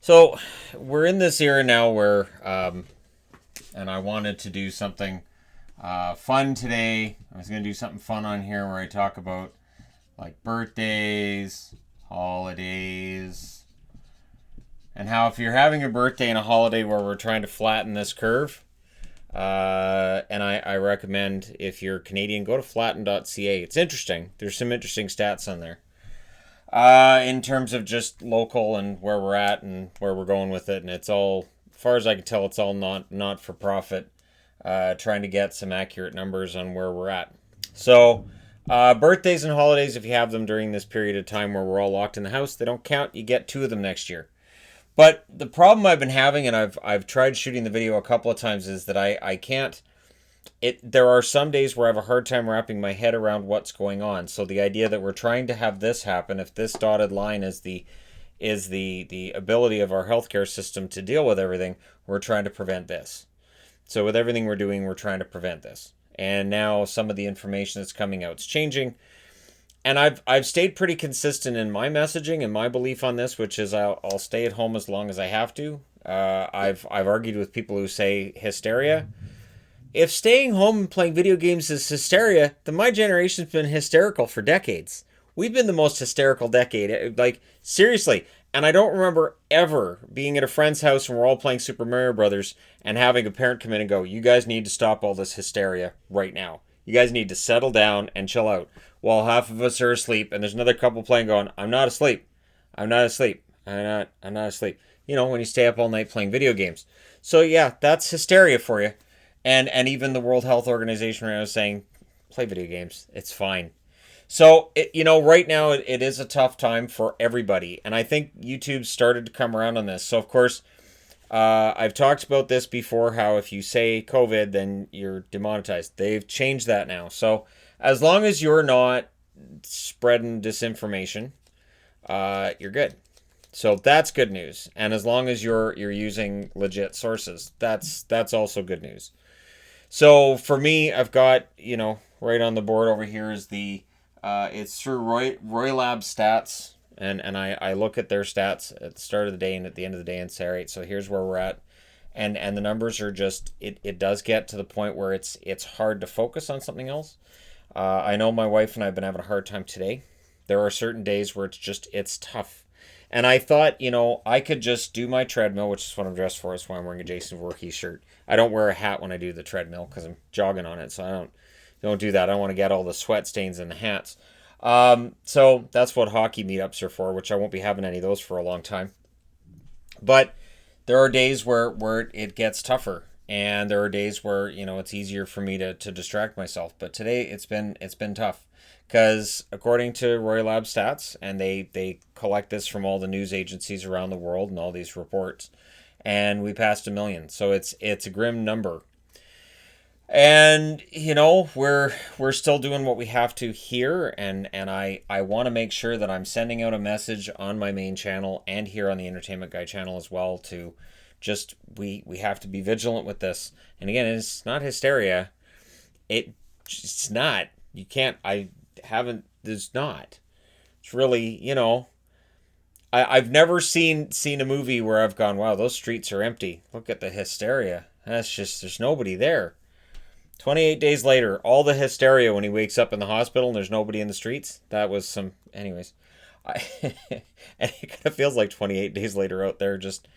So we're in this era now where, and I wanted to do something fun today. I was going to do something fun on here where I talk about like birthdays, holidays, and how if you're having a birthday and a holiday where we're trying to flatten this curve, and I recommend if you're Canadian, go to flatten.ca. It's interesting. There's some interesting stats on there. In terms of just local and where we're at and where we're going with it, and it's all, as far as I can tell, it's all not for profit. Trying to get some accurate numbers on where we're at. So, birthdays and holidays, if you have them during this period of time where we're all locked in the house, they don't count. You get two of them next year. But the problem I've been having, and I've tried shooting the video a couple of times, is that I can't. There are some days where I have a hard time wrapping my head around what's going on. So the idea that we're trying to have this happen, if this dotted line is the ability of our healthcare system to deal with everything, we're trying to prevent this. So with everything we're doing, we're trying to prevent this. And now some of the information that's coming out is changing. And I've stayed pretty consistent in my messaging and my belief on this, which is I'll stay at home as long as I have to. I've argued with people who say hysteria. If staying home and playing video games is hysteria, then my generation's been hysterical for decades. We've been the most hysterical decade. Like, seriously. And I don't remember ever being at a friend's house and we're all playing Super Mario Brothers and having a parent come in and go, "You guys need to stop all this hysteria right now. You guys need to settle down and chill out." While half of us are asleep and there's another couple playing going, "I'm not asleep. I'm not asleep. I'm not asleep." You know, when you stay up all night playing video games. So yeah, that's hysteria for you. And even the World Health Organization right now is saying, play video games. It's fine. So, right now it is a tough time for everybody. And I think YouTube started to come around on this. So, of course, I've talked about this before, how if you say COVID, then you're demonetized. They've changed that now. So, as long as you're not spreading disinformation, you're good. So that's good news. And as long as you're using legit sources, that's also good news. So for me, I've got, right on the board over here is it's through Roy Lab stats. And I look at their stats at the start of the day and at the end of the day and say, all right, so here's where we're at. And the numbers are just, it does get to the point where it's hard to focus on something else. I know my wife and I have been having a hard time today. There are certain days where it's tough. And I thought, I could just do my treadmill, which is what I'm dressed for. That's why I'm wearing a Jason Voorhees shirt. I don't wear a hat when I do the treadmill because I'm jogging on it, so I don't do that. I don't want to get all the sweat stains in the hats. So that's what hockey meetups are for, which I won't be having any of those for a long time. But there are days where it gets tougher, and there are days where it's easier for me to distract myself. But today it's been tough because according to Roy Lab stats, and they collect this from all the news agencies around the world and all these reports, and we passed 1 million. So it's a grim number. And we're still doing what we have to here, and I want to make sure that I'm sending out a message on my main channel and here on the Entertainment Guy channel as well to just we have to be vigilant with this. And again, it's not hysteria. It's not. You can't. I haven't. There's not. It's really I've never seen a movie where I've gone, wow, those streets are empty. Look at the hysteria. That's just there's nobody there. 28 days later, all the hysteria when he wakes up in the hospital and there's nobody in the streets. That was some, anyways. And it kind of feels like 28 days later out there, just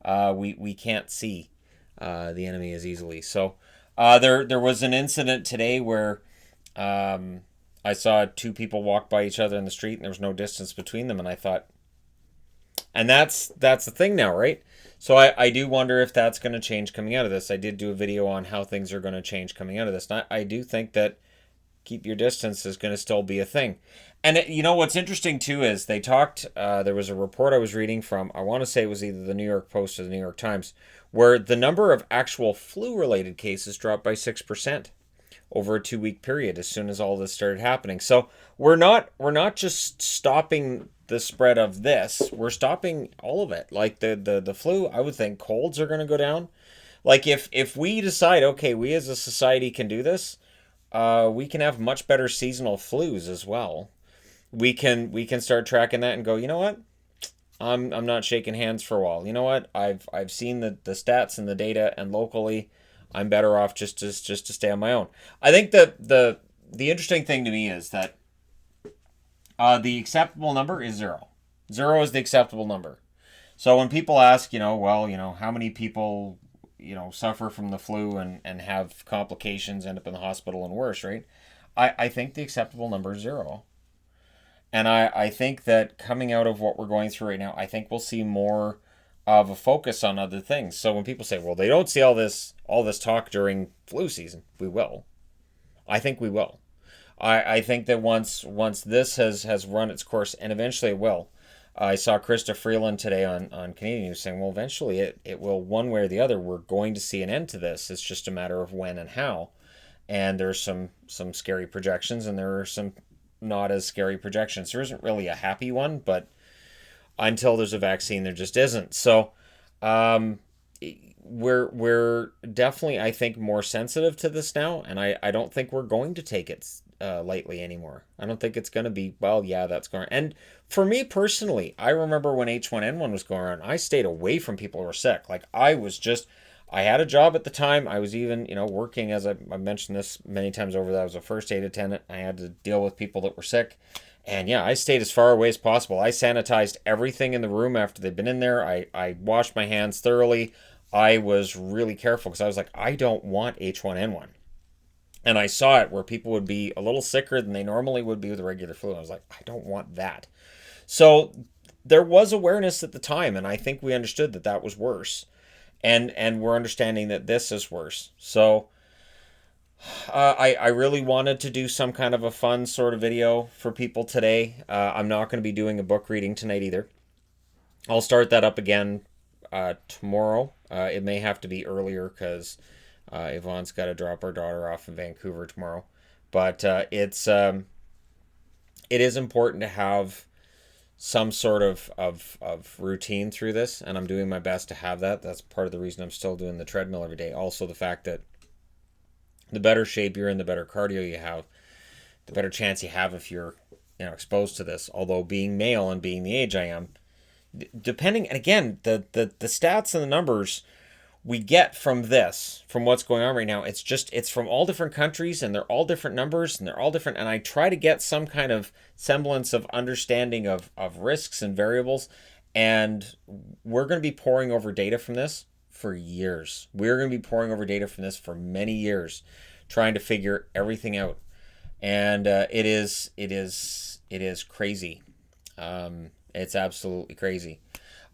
we can't see the enemy as easily. So there was an incident today where I saw two people walk by each other in the street and there was no distance between them, and I thought, and that's the thing now, right? So I do wonder if that's going to change coming out of this. I did do a video on how things are going to change coming out of this. And I do think that keep your distance is going to still be a thing. And what's interesting too is they talked, there was a report I was reading from, I want to say it was either the New York Post or the New York Times, where the number of actual flu-related cases dropped by 6% over a 2-week period as soon as all this started happening. So we're not just stopping the spread of this, we're stopping all of it. Like the flu, I would think colds are going to go down. Like if we decide, okay, we as a society can do this, we can have much better seasonal flus as well. We can start tracking that and go, you know what? I'm not shaking hands for a while. You know what? I've seen the stats and the data, and locally, I'm better off just to stay on my own. I think the interesting thing to me is that the acceptable number is zero. Zero is the acceptable number. So when people ask, well, how many people, suffer from the flu and have complications, end up in the hospital and worse, right? I think the acceptable number is zero. And I think that coming out of what we're going through right now, I think we'll see more of a focus on other things. So when people say, well, they don't see all this talk during flu season, we will. I think we will. I think that once this has run its course, and eventually it will. I saw Krista Freeland today on Canadian News saying, well, eventually it will, one way or the other, we're going to see an end to this. It's just a matter of when and how. And there's some scary projections, and there are some not as scary projections. There isn't really a happy one, but until there's a vaccine, there just isn't. So we're definitely, I think, more sensitive to this now, and I don't think we're going to take it lightly anymore. I don't think it's going to be, well, yeah, that's going. And for me personally, I remember when H1N1 was going around, I stayed away from people who were sick. Like I had a job at the time. I was even, working, as I mentioned this many times over, that I was a first aid attendant. I had to deal with people that were sick. And yeah, I stayed as far away as possible. I sanitized everything in the room after they'd been in there. I washed my hands thoroughly. I was really careful because I was like, I don't want H1N1. And I saw it where people would be a little sicker than they normally would be with a regular flu. I was like, I don't want that. So there was awareness at the time, and I think we understood that that was worse. And we're understanding that this is worse. So I really wanted to do some kind of a fun sort of video for people today. I'm not going to be doing a book reading tonight either. I'll start that up again tomorrow. It may have to be earlier because Yvonne's got to drop our daughter off in Vancouver tomorrow. But it is important to have some sort of routine through this, and I'm doing my best to have that. That's part of the reason I'm still doing the treadmill every day. Also, the fact that the better shape you're in, the better cardio you have, the better chance you have if you're exposed to this. Although being male and being the age I am, depending, and again, the stats and the numbers we get from what's going on right now, it's from all different countries, and they're all different numbers, and they're all different, and I try to get some kind of semblance of understanding of risks and variables, and we're going to be poring over data from this for years. We're going to be poring over data from this for many years, trying to figure everything out, and it is crazy. It's absolutely crazy.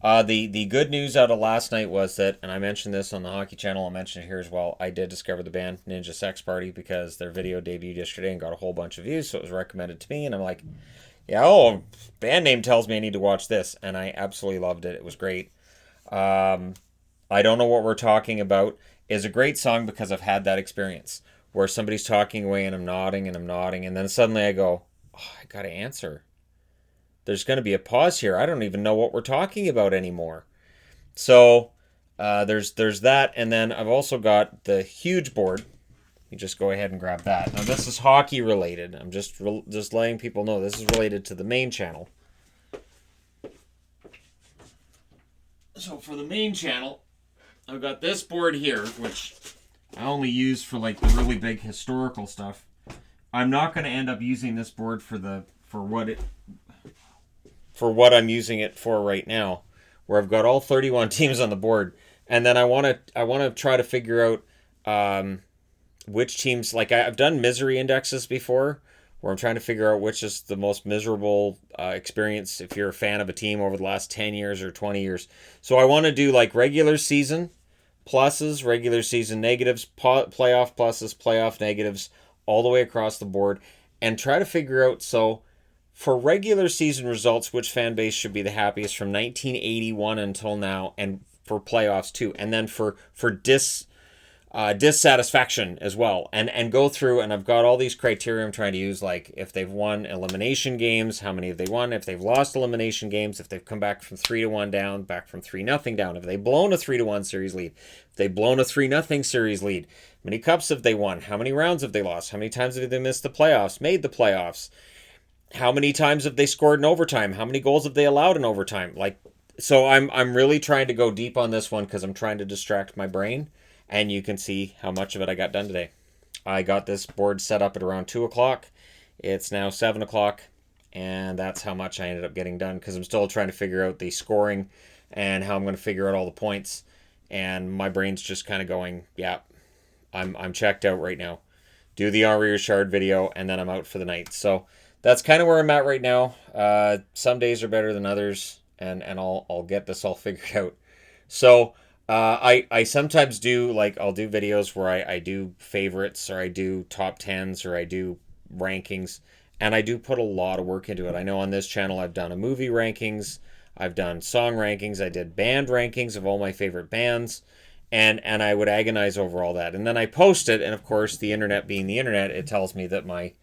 The good news out of last night was that, and I mentioned this on the Hockey Channel, I'll mention it here as well, I did discover the band Ninja Sex Party because their video debuted yesterday and got a whole bunch of views, so it was recommended to me, and I'm like, yeah, band name tells me I need to watch this, and I absolutely loved it. It was great. I Don't Know What We're Talking About is a great song because I've had that experience where somebody's talking away and I'm nodding, and then suddenly I go, oh, I gotta answer. There's going to be a pause here. I don't even know what we're talking about anymore. So there's that, and then I've also got the huge board. You just go ahead and grab that. Now this is hockey related. I'm just letting people know this is related to the main channel. So for the main channel, I've got this board here, which I only use for like the really big historical stuff. I'm not going to end up using this board for what I'm using it for right now, where I've got all 31 teams on the board, and then I want to try to figure out which teams. Like I've done misery indexes before, where I'm trying to figure out which is the most miserable experience if you're a fan of a team over the last 10 years or 20 years. So I want to do like regular season pluses, regular season negatives, playoff pluses, playoff negatives, all the way across the board, and try to figure out, so for regular season results, which fan base should be the happiest from 1981 until now, and for playoffs too, and then for dissatisfaction as well, and go through, and I've got all these criteria I'm trying to use, like if they've won elimination games, how many have they won, if they've lost elimination games, if they've come back from 3-1 down, back from 3-0 down, if they've blown a 3-1 series lead, if they've blown a 3-0 series lead, how many cups have they won, how many rounds have they lost, how many times have they missed the playoffs, made the playoffs. how many times have they scored in overtime? How many goals have they allowed in overtime? Like, so I'm really trying to go deep on this one because I'm trying to distract my brain, and you can see how much of it I got done today. I got this board set up at around 2 o'clock. It's now 7 o'clock, and that's how much I ended up getting done because I'm still trying to figure out the scoring and how I'm going to figure out all the points. And my brain's just kind of going, yeah, I'm checked out right now. Do the Henri Richard video, and then I'm out for the night. So that's kind of where I'm at right now. Some days are better than others, and I'll get this all figured out. So I sometimes do, like, I'll do videos where I do favorites, or I do top tens, or I do rankings, and I do put a lot of work into it. I know on this channel I've done a movie rankings, I've done song rankings, I did band rankings of all my favorite bands, and I would agonize over all that. And then I post it, and of course, the internet being the internet, it tells me that my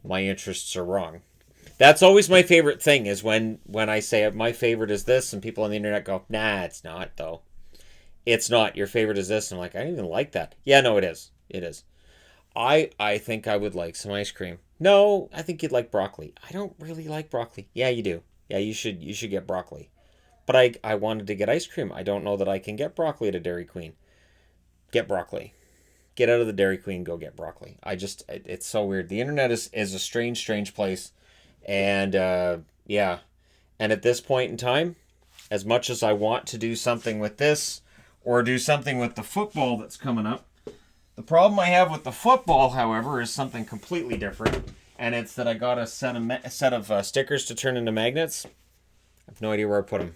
interests are wrong. That's always my favorite thing, is when I say my favorite is this, and people on the internet go, nah, it's not though. It's not. Your favorite is this. And I'm like, I don't even like that. Yeah, no, it is. It is. I think I would like some ice cream. No, I think you'd like broccoli. I don't really like broccoli. Yeah, you do. Yeah, you should get broccoli. But I wanted to get ice cream. I don't know that I can get broccoli at a Dairy Queen. Get broccoli. Get out of the Dairy Queen, go get broccoli. It's so weird. The internet is a strange place. And yeah. And at this point in time, as much as I want to do something with this, or do something with the football that's coming up, the problem I have with the football, however, is something completely different. And it's that I got a set of stickers to turn into magnets. I have no idea where I put them.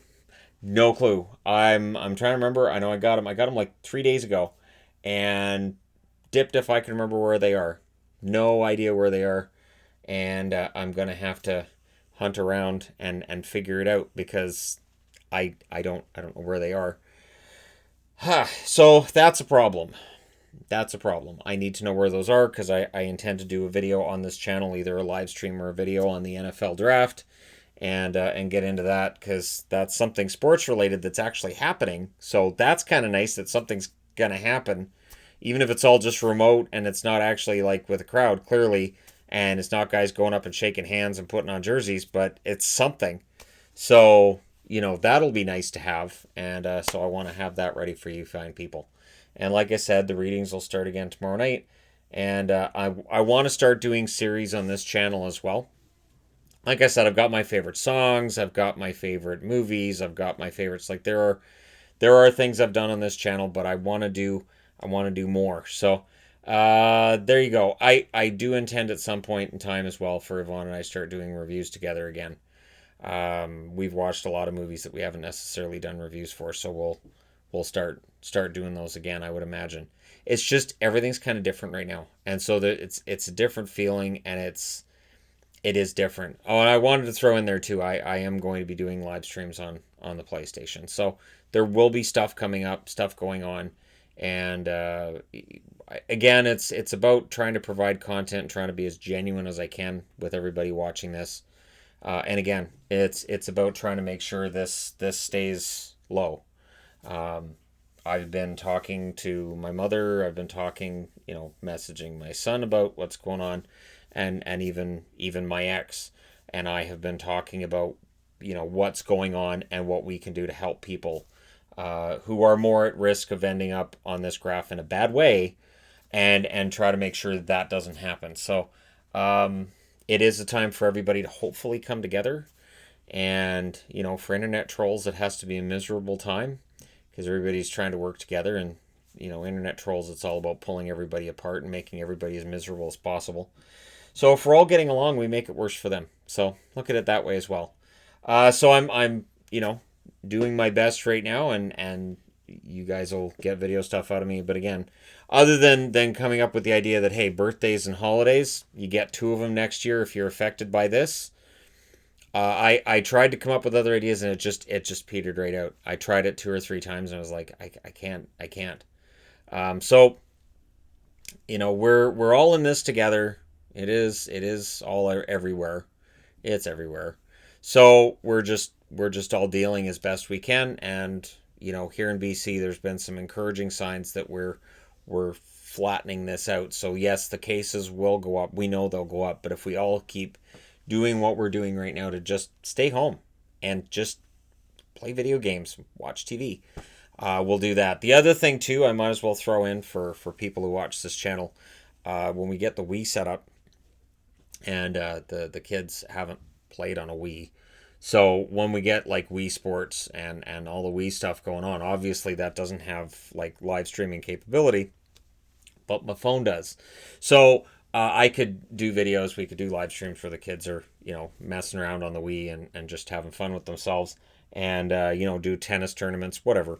No clue. I'm trying to remember. I know I got them. I got them like 3 days ago, and dipped if I can remember where they are. No idea where they are, and I'm gonna have to hunt around and figure it out because I don't know where they are. So that's a problem. That's a problem. I need to know where those are because I intend to do a video on this channel, either a live stream or a video on the NFL draft, and get into that because that's something sports related that's actually happening. So that's kind of nice that something's gonna happen, even if it's all just remote and it's not actually like with a crowd clearly, and it's not guys going up and shaking hands and putting on jerseys, but it's something. So that'll be nice to have, and so I want to have that ready for you fine people. And like I said, the readings will start again tomorrow night, and I want to start doing series on this channel as well. Like I said, I've got my favorite songs, I've got my favorite movies, I've got my favorites. Like there are things I've done on this channel, but I want to do more. So there you go. I do intend at some point in time as well for Yvonne and I start doing reviews together again. We've watched a lot of movies that we haven't necessarily done reviews for, so we'll start doing those again, I would imagine. It's just everything's kind of different right now, and so that it's a different feeling, and it is different. Oh, and I wanted to throw in there too, I am going to be doing live streams on the PlayStation, so there will be stuff coming up, stuff going on, and again, it's about trying to provide content, trying to be as genuine as I can with everybody watching this. And again, it's about trying to make sure this stays low. Um, I've been talking to my mother. I've been talking, messaging my son about what's going on, and even my ex and I have been talking about what's going on and what we can do to help people who are more at risk of ending up on this graph in a bad way, and try to make sure that doesn't happen. So it is a time for everybody to hopefully come together. And, for internet trolls, it has to be a miserable time because everybody's trying to work together. And, internet trolls, it's all about pulling everybody apart and making everybody as miserable as possible. So if we're all getting along, we make it worse for them. So look at it that way as well. So I'm doing my best right now, and you guys will get video stuff out of me. But again, other than coming up with the idea that, hey, birthdays and holidays, you get 2 of them next year if you're affected by this. I tried to come up with other ideas, and it just petered right out. I tried it 2 or 3 times, and I was like, I can't. So we're all in this together. It is all everywhere. It's everywhere. So we're just all dealing as best we can, and here in BC, there's been some encouraging signs that we're flattening this out. So yes, the cases will go up. We know they'll go up, but if we all keep doing what we're doing right now to just stay home and just play video games, watch TV. We'll do that. The other thing too, I might as well throw in for people who watch this channel, when we get the Wii set up, and the kids haven't played on a Wii. So when we get like Wii Sports and all the Wii stuff going on, obviously that doesn't have like live streaming capability, but my phone does. So I could do videos. We could do live streams for the kids, or messing around on the Wii and just having fun with themselves, and do tennis tournaments, whatever,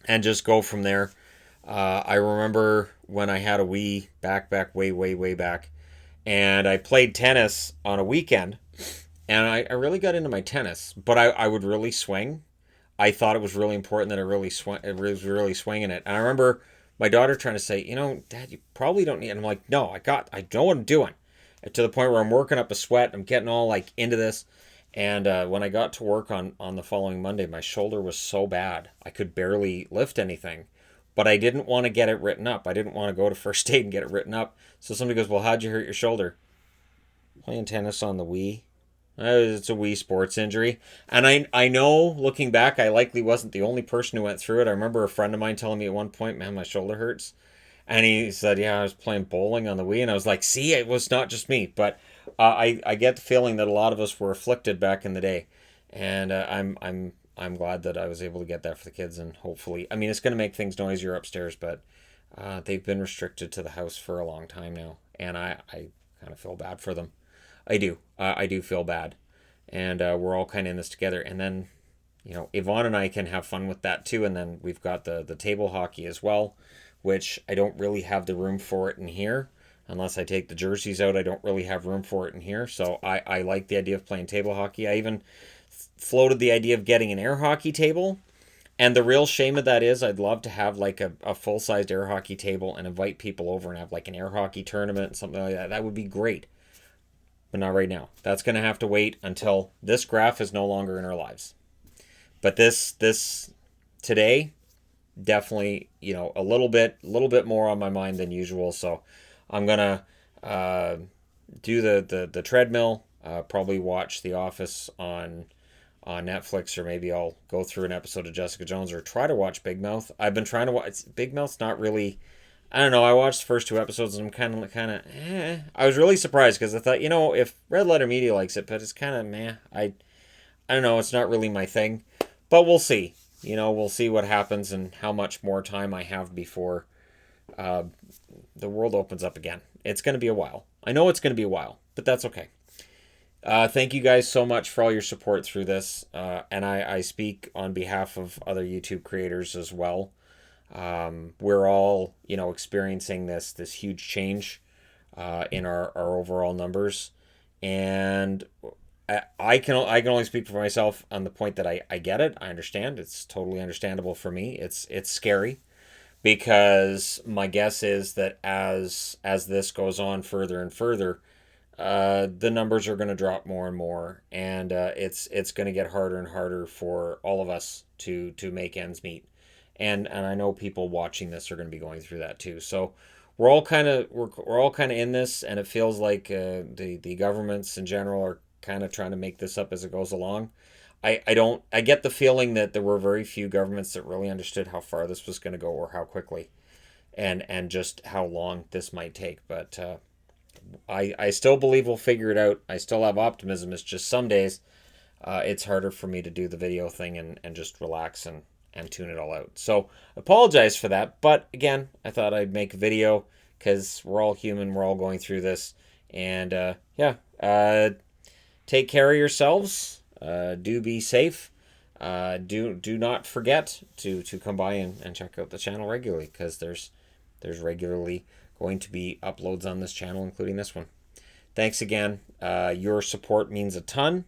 and just go from there. I remember when I had a Wii back way back, and I played tennis on a weekend, and I really got into my tennis, but I would really swing. I thought it was really important that I was really swinging it. And I remember my daughter trying to say, Dad, you probably don't need. And I'm like, no, I know what I'm doing. And to the point where I'm working up a sweat. I'm getting all like into this. And when I got to work on the following Monday, my shoulder was so bad I could barely lift anything. But I didn't want to get it written up. I didn't want to go to first aid and get it written up. So somebody goes, well, how'd you hurt your shoulder? Playing tennis on the Wii. It's a Wii Sports injury. And I know, looking back, I likely wasn't the only person who went through it. I remember a friend of mine telling me at one point, man, my shoulder hurts. And he said, yeah, I was playing bowling on the Wii. And I was like, see, it was not just me. But I get the feeling that a lot of us were afflicted back in the day. And I'm glad that I was able to get that for the kids. And hopefully, I mean, it's going to make things noisier upstairs, but they've been restricted to the house for a long time now. And I kind of feel bad for them. I do. I do feel bad. And we're all kind of in this together. And then, Yvonne and I can have fun with that too. And then we've got the table hockey as well, which I don't really have the room for it in here. Unless I take the jerseys out, I don't really have room for it in here. So I like the idea of playing table hockey. I even floated the idea of getting an air hockey table. And the real shame of that is I'd love to have like a full-sized air hockey table and invite people over and have like an air hockey tournament, something like that. That would be great. But not right now. That's going to have to wait until this graph is no longer in our lives. But this today, definitely, a little bit more on my mind than usual. So I'm gonna do the treadmill. Probably watch The Office on Netflix, or maybe I'll go through an episode of Jessica Jones, or try to watch Big Mouth. I've been trying to watch Big Mouth's not really. I don't know. I watched the first 2 episodes and I'm kind of. I was really surprised because I thought, if Red Letter Media likes it, but it's kind of meh. I don't know. It's not really my thing, but we'll see. We'll see what happens and how much more time I have before the world opens up again. It's going to be a while. I know it's going to be a while, but that's okay. Thank you guys so much for all your support through this, and I speak on behalf of other YouTube creators as well. We're all, experiencing this huge change in our overall numbers, and I can only speak for myself on the point that I get it. I understand. It's totally understandable for me. It's scary, because my guess is that as this goes on further and further, the numbers are going to drop more and more, and it's going to get harder and harder for all of us to make ends meet. And I know people watching this are going to be going through that too. So we're all kind of in this, and it feels like the governments in general are kind of trying to make this up as it goes along. I get the feeling that there were very few governments that really understood how far this was going to go, or how quickly, and just how long this might take. But I still believe we'll figure it out. I still have optimism. It's just some days it's harder for me to do the video thing and just relax and tune it all out. So apologize for that. But again, I thought I'd make a video because we're all human. We're all going through this. And take care of yourselves. Do be safe. Do not forget to come by and check out the channel regularly, because there's regularly going to be uploads on this channel, including this one. Thanks again. Your support means a ton.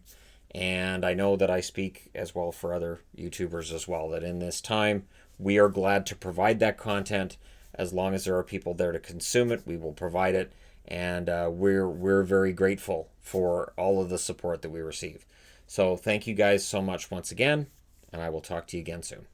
And I know that I speak as well for other YouTubers as well, that in this time, we are glad to provide that content. As long as there are people there to consume it, we will provide it. And we're very grateful for all of the support that we receive. So thank you guys so much once again, and I will talk to you again soon.